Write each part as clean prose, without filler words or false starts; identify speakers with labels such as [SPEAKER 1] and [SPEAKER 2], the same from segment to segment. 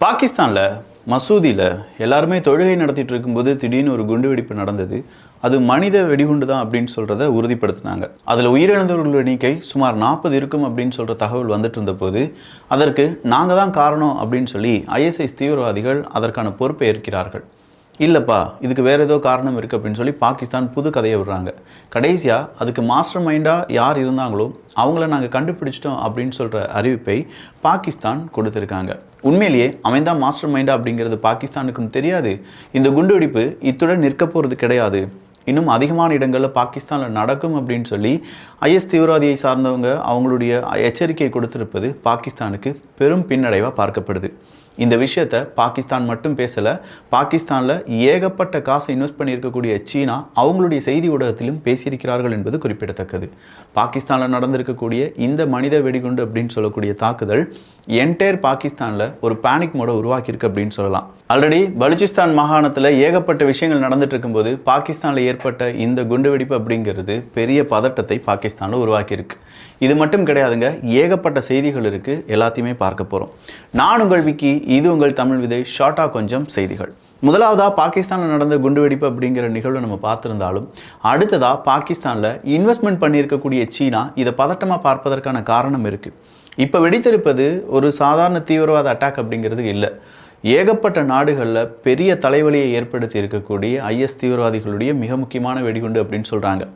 [SPEAKER 1] பாகிஸ்தானில் மசூதியில் எல்லாருமே தொழுகை நடத்திட்டு இருக்கும்போது திடீர்னு ஒரு குண்டுவெடிப்பு நடந்தது. அது மனித வெடிகுண்டு தான் அப்படின்னு சொல்கிறத உறுதிப்படுத்தினாங்க. அதில் உயிரிழந்தவர்கள் எண்ணிக்கை சுமார் 40 இருக்கும் அப்படின்னு சொல்கிற தகவல் வந்துட்டு இருந்தபோது அதற்கு நாங்கள் தான் காரணம் அப்படின்னு சொல்லி ISIS தீவிரவாதிகள் அதற்கான பொறுப்பை ஏற்கிறார்கள். இல்லைப்பா, இதுக்கு வேறு ஏதோ காரணம் இருக்குது அப்படின்னு சொல்லி பாகிஸ்தான் புது கதையை விடுறாங்க. கடைசியாக அதுக்கு மாஸ்டர் மைண்டாக யார் இருந்தாங்களோ அவங்கள நாங்கள் கண்டுபிடிச்சிட்டோம் அப்படின்னு சொல்கிற அறிவிப்பை பாகிஸ்தான் கொடுத்துருக்காங்க. உண்மையிலேயே அவன் தான் மாஸ்டர் மைண்டா அப்படிங்கிறது பாகிஸ்தானுக்கும் தெரியாது. இந்த குண்டுவெடிப்பு இத்துடன் நிற்க போகிறது கிடையாது, இன்னும் அதிகமான இடங்களில் பாகிஸ்தானில் நடக்கும் அப்படின்னு சொல்லி IS தீவிரவாதியை சார்ந்தவங்க அவங்களுடைய எச்சரிக்கை கொடுத்திருப்பது பாகிஸ்தானுக்கு பெரும் பின்னடைவாக பார்க்கப்படுது. இந்த விஷயத்தை பாகிஸ்தான் மட்டும் பேசலை, பாகிஸ்தானில் ஏகப்பட்ட காசை இன்வெஸ்ட் பண்ணியிருக்கக்கூடிய சீனா அவங்களுடைய செய்தி ஊடகத்திலும் பேசியிருக்கிறார்கள் என்பது குறிப்பிடத்தக்கது. பாகிஸ்தானில் நடந்திருக்கக்கூடிய இந்த மனித வெடிகுண்டு அப்படின்னு சொல்லக்கூடிய தாக்குதல் என்டையர் பாகிஸ்தானில் ஒரு பேனிக் மோட உருவாக்கியிருக்கு அப்படின்னு சொல்லலாம். ஆல்ரெடி பலுச்சிஸ்தான் மாகாணத்தில் ஏகப்பட்ட விஷயங்கள் நடந்துட்டு இருக்கும்போது பாகிஸ்தானில் ஏற்பட்ட இந்த குண்டுவெடிப்பு அப்படிங்கிறது பெரிய பதட்டத்தை பாகிஸ்தானில் உருவாக்கியிருக்கு. இது மட்டும் கிடையாதுங்க, ஏகப்பட்ட செய்திகள் இருக்குது, எல்லாத்தையுமே பார்க்க போகிறோம். நான் உங்கள் விக்கி, இது உங்கள் தமிழ் விதை. ஷார்ட்டாக கொஞ்சம் செய்திகள். முதலாவதாக பாகிஸ்தானில் நடந்த குண்டுவெடிப்பு அப்படிங்கிற நிகழ்வை நம்ம பார்த்துருந்தாலும், அடுத்ததாக பாகிஸ்தானில் இன்வெஸ்ட்மெண்ட் பண்ணியிருக்கக்கூடிய சீனா இதை பதட்டமாக பார்ப்பதற்கான காரணம் இருக்குது. இப்போ வெடித்திருப்பது ஒரு சாதாரண தீவிரவாத அட்டாக் அப்படிங்கிறது இல்லை. ஏகப்பட்ட நாடுகளில் பெரிய தலைவலியை ஏற்படுத்தி இருக்கக்கூடிய IS தீவிரவாதிகளுடைய மிக முக்கியமான வெடிகுண்டு அப்படின்னு சொல்கிறாங்க.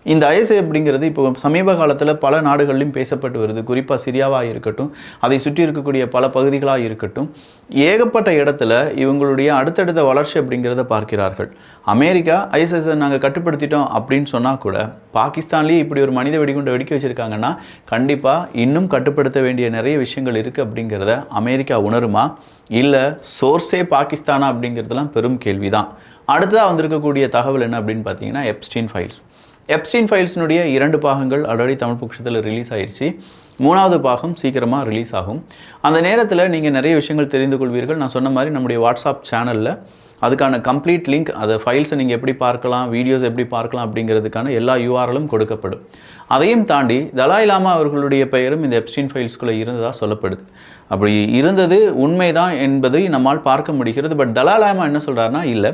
[SPEAKER 1] இந்த IS அப்படிங்கிறது இப்போ சமீப காலத்தில் பல நாடுகளிலும் பேசப்பட்டு வருது. குறிப்பாக சிரியாவாக இருக்கட்டும், அதை சுற்றி இருக்கக்கூடிய பல பகுதிகளாக இருக்கட்டும், ஏகப்பட்ட இடத்துல இவங்களுடைய அடுத்தடுத்த வளர்ச்சி அப்படிங்கிறத பார்க்கிறார்கள். அமெரிக்கா ISIS நாங்கள் கட்டுப்படுத்திட்டோம் அப்படின்னு சொன்னால் கூட பாகிஸ்தான்லேயே இப்படி ஒரு மனித வெடிகுண்டை வெடிக்க வச்சுருக்காங்கன்னா கண்டிப்பாக இன்னும் கட்டுப்படுத்த வேண்டிய நிறைய விஷயங்கள் இருக்குது அப்படிங்கிறத அமெரிக்கா உணருமா, இல்லை சோர்ஸே பாகிஸ்தானா அப்படிங்கிறதுலாம் பெரும் கேள்வி தான். அடுத்ததாக வந்திருக்கக்கூடிய தகவல் என்ன அப்படின்னு பார்த்தீங்கன்னா, எப்ஸ்டீன் ஃபைல்ஸ். எப்ஸ்டீன் ஃபைல்ஸினுடைய 2 பாகங்கள் ஆல்ரெடி தமிழ் பட்சத்தில் ரிலீஸ் ஆயிடுச்சு. 3வது பாகம் சீக்கிரமாக ரிலீஸ் ஆகும். அந்த நேரத்தில் நீங்கள் நிறைய விஷயங்கள் தெரிந்து கொள்வீர்கள். நான் சொன்ன மாதிரி நம்முடைய வாட்ஸ்அப் சேனலில் அதுக்கான கம்ப்ளீட் லிங்க், அதை ஃபைல்ஸை நீங்கள் எப்படி பார்க்கலாம், வீடியோஸ் எப்படி பார்க்கலாம் அப்படிங்கிறதுக்கான எல்லா URL-ம் கொடுக்கப்படும். அதையும் தாண்டி தலாய் லாமா அவர்களுடைய பெயரும் இந்த எப்ஸ்டீன் ஃபைல்ஸ்குள்ளே இருந்ததாக சொல்லப்படுது. அப்படி இருந்தது உண்மைதான் என்பதை நம்மால் பார்க்க முடிகிறது. பட் தலாய் லாமா என்ன சொல்கிறாருன்னா, இல்லை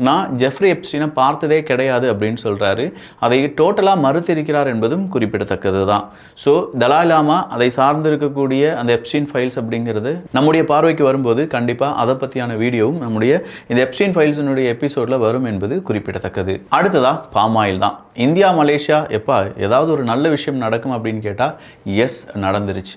[SPEAKER 1] நான் ஜெஃப்ரி எப்ஸ்டீனை பார்த்ததே கிடையாது அப்படின்னு சொல்கிறாரு. அதை டோட்டலாக மறுத்திருக்கிறார் என்பதும் குறிப்பிடத்தக்கது தான். ஸோ தலாய் லாமா அதை சார்ந்திருக்கக்கூடிய அந்த எப்ஸ்டீன் ஃபைல்ஸ் அப்படிங்கிறது நம்முடைய பார்வைக்கு வரும்போது கண்டிப்பாக அதை பற்றியான வீடியோவும் நம்முடைய இந்த எப்ஸ்டீன் ஃபைல்ஸினுடைய எபிசோடில் வரும் என்பது குறிப்பிடத்தக்கது. அடுத்ததாக பாமாயில் தான். இந்தியா மலேசியா எப்பா ஏதாவது ஒரு நல்ல விஷயம் நடக்கும் அப்படின்னு கேட்டால் எஸ், நடந்துருச்சு.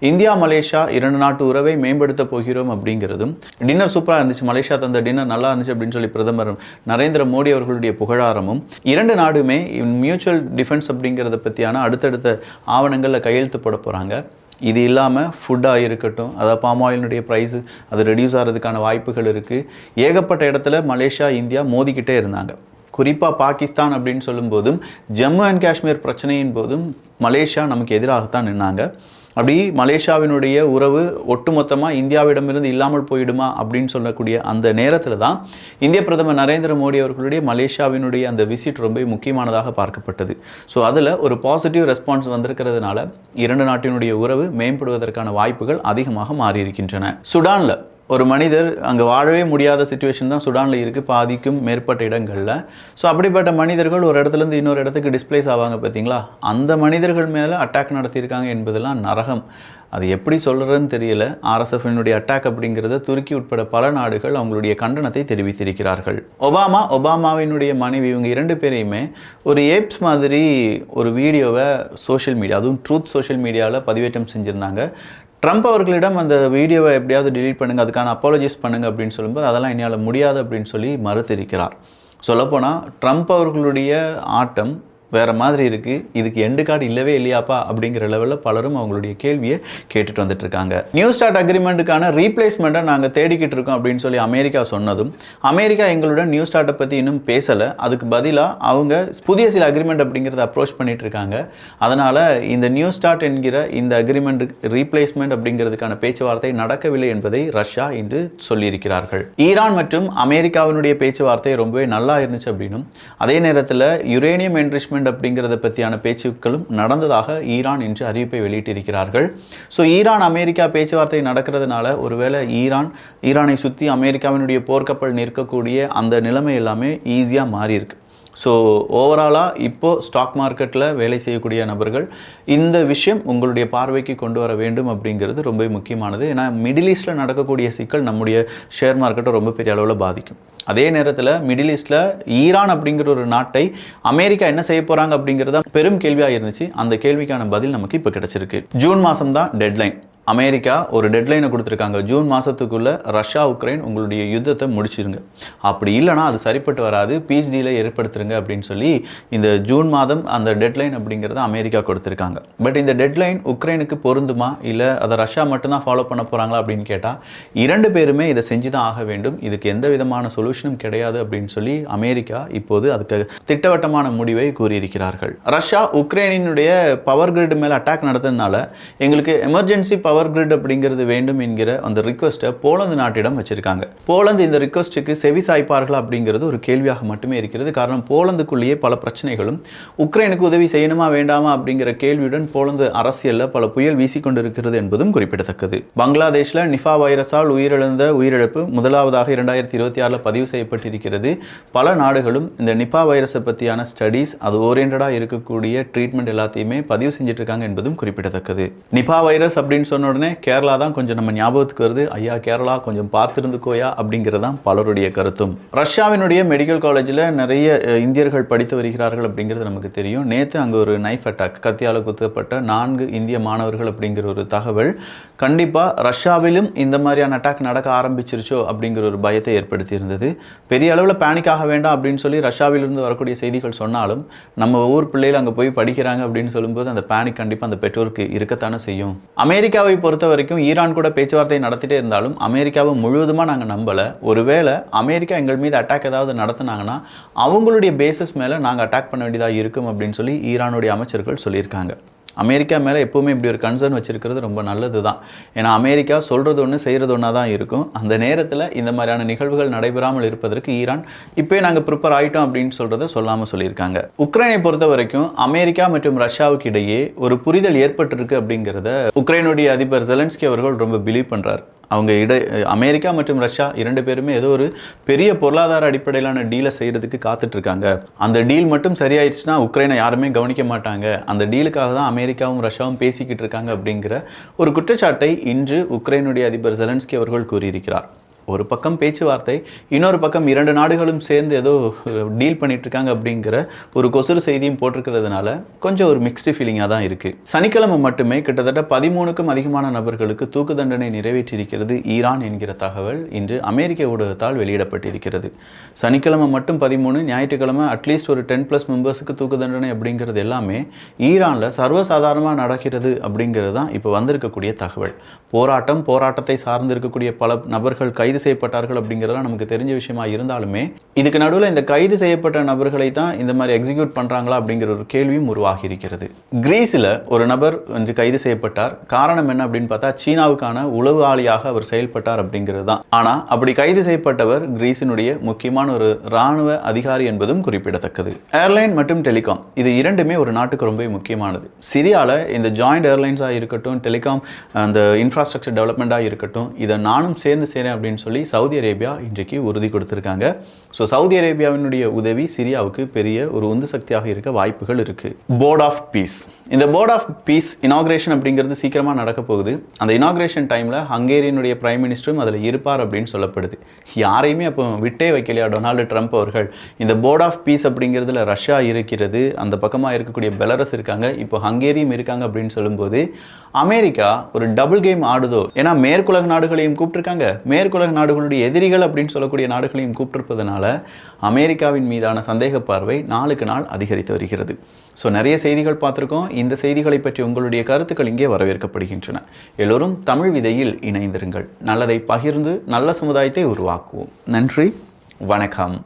[SPEAKER 1] இந்தியா மலேசியா 2 நாட்டு உறவை மேம்படுத்த போகிறோம் அப்படிங்கிறதும், டின்னர் சூப்பராக இருந்துச்சு, மலேசியா தந்த டின்னர் நல்லா இருந்துச்சு அப்படின்னு சொல்லி பிரதமர் நரேந்திர மோடி அவர்களுடைய புகழாரமும், 2 நாடுமே மியூச்சுவல் டிஃபென்ஸ் அப்படிங்கிறத பற்றியான அடுத்தடுத்த ஆவணங்களில் கையெழுத்து போட போகிறாங்க. இது இல்லாமல் ஃபுட்டாக இருக்கட்டும், அதாவது பாம் ஆயிலினுடைய ப்ரைஸு அது ரெடியூஸ் ஆகிறதுக்கான வாய்ப்புகள் இருக்குது. ஏகப்பட்ட இடத்துல மலேசியா இந்தியா மோதிக்கிட்டே இருந்தாங்க. குறிப்பாக பாகிஸ்தான் அப்படின்னு சொல்லும்போதும், ஜம்மு அண்ட் காஷ்மீர் பிரச்சனையின் போதும் மலேசியா நமக்கு எதிராகத்தான் நின்னாங்க. அப்படி மலேசியாவினுடைய உறவு ஒட்டுமொத்தமாக இந்தியாவிடமிருந்து இல்லாமல் போயிடுமா அப்படின்னு சொல்லக்கூடிய அந்த நேரத்தில் தான் இந்திய பிரதமர் நரேந்திர மோடி அவர்களுடைய மலேசியாவினுடைய அந்த விசிட் ரொம்ப முக்கியமானதாக பார்க்கப்பட்டது. ஸோ அதில் ஒரு பாசிட்டிவ் ரெஸ்பான்ஸ் வந்திருக்கிறதுனால 2 நாட்டினுடைய உறவு மேம்படுவதற்கான வாய்ப்புகள் அதிகமாக மாறியிருக்கின்றன. சுடானில் ஒரு மனிதர் அங்கே வாழவே முடியாத சிச்சுவேஷன் தான் சுடானில் இருக்குது, பாதிக்கும் மேற்பட்ட இடங்களில். ஸோ அப்படிப்பட்ட மனிதர்கள் ஒரு இடத்துலேருந்து இன்னொரு இடத்துக்கு டிஸ்பிளேஸ் ஆவாங்க பார்த்தீங்களா, அந்த மனிதர்கள் மேலே அட்டாக் நடத்தியிருக்காங்க என்பதெல்லாம் நரகம். அது எப்படி சொல்கிறதுன்னு தெரியல. RSFனுடைய அட்டாக் அப்படிங்கிறத துருக்கி உட்பட பல நாடுகள் அவங்களுடைய கண்டனத்தை தெரிவித்திருக்கிறார்கள். ஒபாமாவினுடைய மனைவி, இவங்க 2 பேரையுமே ஒரு ஏப்ஸ் மாதிரி ஒரு வீடியோவை சோஷியல் மீடியா, அதுவும் ட்ரூத் சோஷியல் மீடியாவில் பதிவேற்றம் செஞ்சுருந்தாங்க. ட்ரம்ப் அவர்களிடம் அந்த வீடியோவை எப்படியாவது டிலீட் பண்ணுங்கள், அதுக்கான அப்பாலஜைஸ் பண்ணுங்கள் அப்படின்னு சொல்லும்போது அதெல்லாம் என்னால் முடியாது அப்படின்னு சொல்லி மறுத்திருக்கிறார். சொல்லப்போனால் ட்ரம்ப் அவர்களுடைய ஆட்டம் வேறு மாதிரி இருக்குது. இதுக்கு எண்டு கார்டு இல்லவே இல்லையாப்பா அப்படிங்கிற லெவலில் பலரும் அவங்களுடைய கேள்வியை கேட்டுட்டு வந்துட்டு இருக்காங்க. நியூ ஸ்டார்ட் அக்ரிமெண்ட்டுக்கான ரீப்ளேஸ்மெண்ட்டை நாங்கள் தேடிக்கிட்டு இருக்கோம் அப்படின்னு சொல்லி அமெரிக்கா சொன்னதும், அமெரிக்கா எங்களுடன் நியூ ஸ்டார்ட்டை பற்றி இன்னும் பேசலை, அதுக்கு பதிலாக அவங்க புதிய சில அக்ரிமெண்ட் அப்படிங்கிறத அப்ரோச் பண்ணிட்டு இருக்காங்க. அதனால் இந்த நியூ ஸ்டார்ட் என்கிற இந்த அக்ரிமெண்ட் ரீப்ளேஸ்மெண்ட் அப்படிங்கிறதுக்கான பேச்சுவார்த்தை நடக்கவில்லை என்பதை ரஷ்யா இன்று சொல்லியிருக்கிறார்கள். ஈரான் மற்றும் அமெரிக்காவினுடைய பேச்சுவார்த்தை ரொம்பவே நல்லா இருந்துச்சு அப்படின்னும், அதே நேரத்தில் யுரேனியம் என்ரிச்மெண்ட் நியூசிலாந்து அப்படிங்கிறத பற்றியான பேச்சுக்களும் நடந்ததாக ஈரான் இன்று அறிவிப்பை வெளியிட்டிருக்கிறார்கள். ஸோ ஈரான் அமெரிக்கா பேச்சுவார்த்தை நடக்கிறதுனால ஒருவேளை ஈரானை சுற்றி அமெரிக்காவினுடைய போர்க்கப்பல் நிற்கக்கூடிய அந்த நிலைமை எல்லாமே ஈஸியாக மாறி இருக்கு. ஸோ ஓவராலாக இப்போது ஸ்டாக் மார்க்கெட்டில் வேலை செய்யக்கூடிய நபர்கள் இந்த விஷயம் உங்களுடைய பார்வைக்கு கொண்டு வர வேண்டும் அப்படிங்கிறது ரொம்ப முக்கியமானது. ஏன்னா மிடில் ஈஸ்ட்டில் நடக்கக்கூடிய சிக்கல் நம்முடைய ஷேர் மார்க்கெட்டை ரொம்ப பெரிய அளவில் பாதிக்கும். அதே நேரத்தில் மிடில் ஈஸ்ட்டில் ஈரான் அப்படிங்கிற ஒரு நாட்டை அமெரிக்கா என்ன செய்ய போகிறாங்க அப்படிங்கிறது தான் பெரும் கேள்வியாக இருந்துச்சு. அந்த கேள்விக்கான பதில் நமக்கு இப்போ கிடச்சிருக்கு. ஜூன் மாதம் தான் டெட்லைன். அமெரிக்கா ஒரு டெட்லைனை கொடுத்துருக்காங்க. ஜூன் மாதத்துக்குள்ளே ரஷ்யா உக்ரைன் உங்களுடைய யுத்தத்தை முடிச்சிருங்க, அப்படி இல்லைனா அது சரிப்பட்டு வராது, பீஸ் டீலை ஏற்படுத்துருங்க அப்படின்னு சொல்லி இந்த ஜூன் மாதம் அந்த டெட்லைன் அப்படிங்கிறத அமெரிக்கா கொடுத்துருக்காங்க. பட் இந்த டெட்லைன் உக்ரைனுக்கு பொருந்துமா இல்லை அதை ரஷ்யா மட்டும்தான் ஃபாலோ பண்ண போகிறாங்களா அப்படின்னு கேட்டால் இரண்டு பேருமே இதை செஞ்சு தான் ஆக வேண்டும், இதுக்கு எந்த விதமான சொல்யூஷனும் கிடையாது அப்படின்னு சொல்லி அமெரிக்கா இப்போது அதுக்கு திட்டவட்டமான முடிவை கூறியிருக்கிறார்கள். ரஷ்யா உக்ரைனினுடைய பவர் கிரிட் மேலே அட்டாக் நடத்துறதுனால எங்களுக்கு எமர்ஜென்சி பவர் கிரிட் அப்படிங்கிறது வேண்டும் என்கிற அந்த ரிக்வெஸ்ட்டை போலந்து நாட்டிடம் வச்சிருக்காங்க. போலந்து இந்த ரிக்வெஸ்ட்டுக்கு செவி சாய்ப்பார்களா அப்படிங்கிறது ஒரு கேள்வியாக மட்டுமே இருக்கிறது. காரணம் போலந்துக்குள்ளேயே பல பிரச்சனைகளும் உக்ரைனுக்கு உதவி செய்யணுமா வேண்டாமா அப்படிங்கிற கேள்வியுடன் போலந்து அரசியலில் பல புயல் வீசிக்கொண்டிருக்கிறது என்பதும் குறிப்பிடத்தக்கது. பங்களாதேஷில் நிஃபா வைரஸால் உயிரிழப்பு முதலாவதாக 2026 பதிவு செய்யப்பட்டிருக்கிறது. பல நாடுகளும் இந்த நிஃபா வைரஸை பற்றியான ஸ்டடீஸ் அது ஓரியன்டாக இருக்கக்கூடிய ட்ரீட்மெண்ட் எல்லாத்தையுமே பதிவு செஞ்சுட்டு இருக்காங்க என்பதும் குறிப்பிடத்தக்கது. நிஃபா வைரஸ் அப்படின்னு சொன்ன உடனே கேரளா தான் கொஞ்சம் நம்ம ஞாபகத்துக்கு வருது. ஐயா கேரளா கொஞ்சம் பார்த்துருந்துக்கோயா அப்படிங்கிறதான் பலருடைய கருத்தும். ரஷ்யாவினுடைய மெடிக்கல் காலேஜில் நிறைய இந்தியர்கள் படித்து வருகிறார்கள் அப்படிங்கிறது நமக்கு தெரியும். நேற்று அங்கே ஒரு நைஃப் அட்டாக், கத்தியால் குத்தப்பட்ட 4 இந்திய மாணவர்கள் அப்படிங்கிற ஒரு தகவல் கண்டிப்பாக ரஷ்யாவிலும் இந்த மாதிரியான அட்டாக் நடக்க ஆரம்பிச்சிருச்சோ அப்படிங்கிற ஒரு பயத்தை ஏற்படுத்தி இருந்தது. பெரிய அளவில் பேனிக் ஆக வேண்டாம் அப்படின்னு சொல்லி ரஷ்யாவிலிருந்து வரக்கூடிய செய்திகள் சொன்னாலும் நம்ம ஊர் பிள்ளைகள் அங்கே போய் படிக்கிறாங்க அப்படின்னு சொல்லும்போது அந்த பேனிக் கண்டிப்பாக அந்த பெற்றோருக்கு இருக்கத்தானே செய்யும். அமெரிக்காவை பொறுத்த வரைக்கும் ஈரான் கூட பேச்சுவார்த்தை நடத்திட்டே இருந்தாலும் அமெரிக்காவை முழுவதுமாக நாங்கள் நம்பலை. ஒருவேளை அமெரிக்கா எங்கள் மீது அட்டாக் ஏதாவது நடத்தினாங்கன்னா அவங்களுடைய பேசிஸ் மேலே நாங்கள் அட்டாக் பண்ண வேண்டியதாக இருக்கும் அப்படின்னு சொல்லி ஈரானுடைய அமைச்சர்கள் சொல்லியிருக்காங்க. அமெரிக்கா மேலே எப்போவுமே இப்படி ஒரு கன்சர்ன் வச்சுருக்கிறது ரொம்ப நல்லது தான். ஏன்னா அமெரிக்கா சொல்கிறது ஒன்று செய்கிறது ஒன்றா தான் இருக்கும். அந்த நேரத்தில் இந்த மாதிரியான நிகழ்வுகள் நடைபெறாமல் இருப்பதற்கு ஈரான் இப்போயே நாங்கள் ப்ரிப்பேர் ஆகிட்டோம் அப்படின்னு சொல்கிறத சொல்லாமல் சொல்லியிருக்காங்க. உக்ரைனை பொறுத்த வரைக்கும் அமெரிக்கா மற்றும் ரஷ்யாவுக்கு இடையே ஒரு புரிதல் ஏற்பட்டிருக்கு அப்படிங்கிறத உக்ரைனுடைய அதிபர் ஜெலன்ஸ்கி அவர்கள் ரொம்ப பிலீவ் பண்ணுறார். அவங்க அமெரிக்கா மற்றும் ரஷ்யா 2 பேருமே ஏதோ ஒரு பெரிய பொருளாதார அடிப்படையிலான டீலை செய்கிறதுக்கு காத்துட்ருக்காங்க. அந்த டீல் மட்டும் சரியாயிடுச்சுன்னா உக்ரைனை யாருமே கவனிக்க மாட்டாங்க, அந்த டீலுக்காக தான் அமெரிக்காவும் ரஷ்யாவும் பேசிக்கிட்டு இருக்காங்க அப்படிங்கிற ஒரு குற்றச்சாட்டை இன்று உக்ரைனுடைய அதிபர் ஜெலன்ஸ்கி அவர்கள் கூறியிருக்கிறார். ஒரு பக்கம் பேச்சுவார்த்தை, இன்னொரு பக்கம் 2 நாடுகளும் சேர்ந்து ஏதோ டீல் பண்ணிட்டு இருக்காங்க அப்படிங்கிற ஒரு கொசுறு செய்தியும் போட்டிருக்கிறதுனால கொஞ்சம் ஒரு மிக்ஸ்டு ஃபீலிங்காக தான் இருக்குது. சனிக்கிழமை மட்டுமே கிட்டத்தட்ட 13க்கும் அதிகமான நபர்களுக்கு தூக்கு தண்டனை நிறைவேற்றியிருக்கிறது ஈரான் என்கிற தகவல் இன்று அமெரிக்க ஊடகத்தால் வெளியிடப்பட்டிருக்கிறது. சனிக்கிழமை மட்டும் 13, ஞாயிற்றுக்கிழமை அட்லீஸ்ட் ஒரு 10+ மெம்பர்ஸுக்கு தூக்கு தண்டனை அப்படிங்கிறது எல்லாமே ஈரானில் சர்வசாதாரணமாக நடக்கிறது அப்படிங்கிறது தான் இப்போ வந்திருக்கக்கூடிய தகவல். போராட்டத்தை சார்ந்து இருக்கக்கூடிய பல நபர்கள் கைது செய்யப்பட்டார்கள் அப்படிங்கிறதெல்லாம் நமக்கு தெரிஞ்ச விஷயமா இருந்தாலுமே இதுக்கு நடுவில் இந்த கைது செய்யப்பட்ட நபர்களை தான் இந்த மாதிரி எக்ஸிக்யூட் பண்ணுறாங்களா அப்படிங்கிற ஒரு கேள்வியும் உருவாகி இருக்கிறது. கிரீஸில் ஒரு நபர் கொஞ்சம் கைது செய்யப்பட்டார். காரணம் என்ன அப்படின்னு பார்த்தா சீனாவுக்கான உளவு ஆளியாக அவர் செயல்பட்டார் அப்படிங்கிறது தான். ஆனால் அப்படி கைது செய்யப்பட்டவர் கிரீஸினுடைய முக்கியமான ஒரு இராணுவ அதிகாரி என்பதும் குறிப்பிடத்தக்கது. ஏர்லைன் மற்றும் டெலிகாம் இது இரண்டுமே ஒரு நாட்டுக்கு ரொம்ப முக்கியமானது. சிரியாவில் இந்த ஜாயிண்ட் ஏர்லைன்ஸாக இருக்கட்டும், டெலிகாம் அந்த இன்ஃப்ராஸ்ட்ரக்சர் டெவலப்மெண்ட்டாக இருக்கட்டும், இதை நானும் சேர்ந்து சேரேன் அப்படின்னு சொல்லி சவுதி அரேபியா இன்றைக்கு உறுதி கொடுத்திருக்காங்க. ஸோ சவுதி அரேபியாவினுடைய உதவி சிரியாவுக்கு பெரிய ஒரு உந்து சக்தியாக இருக்க வாய்ப்புகள் இருக்கு. போர்ட் ஆஃப் பீஸ், இந்த போர்ட் ஆஃப் பீஸ் இனாகிரேஷன் அப்படிங்கிறது சீக்கிரமாக நடக்க போகுது. அந்த இனாகிரேஷன் டைமில் ஹங்கேரியனுடைய பிரைம் மினிஸ்டரும் அதில் இருப்பார் அப்படின்னு சொல்லப்படுது. யாரையுமே அப்போ விட்டே வைக்கலையா டொனால்டு ட்ரம்ப் அவர்கள். இந்த போர்ட் ஆஃப் பீஸ் அப்படிங்கிறதுல ரஷ்யா இருக்கிறது, அந்த பக்கமாக இருக்கக்கூடிய பெலரஸ் இருக்காங்க, இப்போ ஹங்கேரியும் இருக்காங்க அப்படின்னு சொல்லும்போது அமெரிக்கா ஒரு டபுள் கேம் ஆடுதோ. ஏன்னா மேற்குலக நாடுகளையும் கூப்பிட்டுருக்காங்க, மேற்குலக நாடுகளுடைய எதிரிகள் அப்படின்னு சொல்லக்கூடிய நாடுகளையும் கூப்பிட்டிருப்பதனால அமெரிக்காவின் மீதான சந்தேக பார்வை நாளுக்கு நாள் அதிகரித்து வருகிறது. ஸோ நிறைய செய்திகள் பார்த்துருக்கோம். இந்த செய்திகளை பற்றி உங்களுடைய கருத்துக்கள் இங்கே வரவேற்கப்படுகின்றன. எல்லோரும் தமிழ் விதையில் இணைந்திருங்கள். நல்லதை பகிர்ந்து நல்ல சமுதாயத்தை உருவாக்குவோம். நன்றி, வணக்கம்.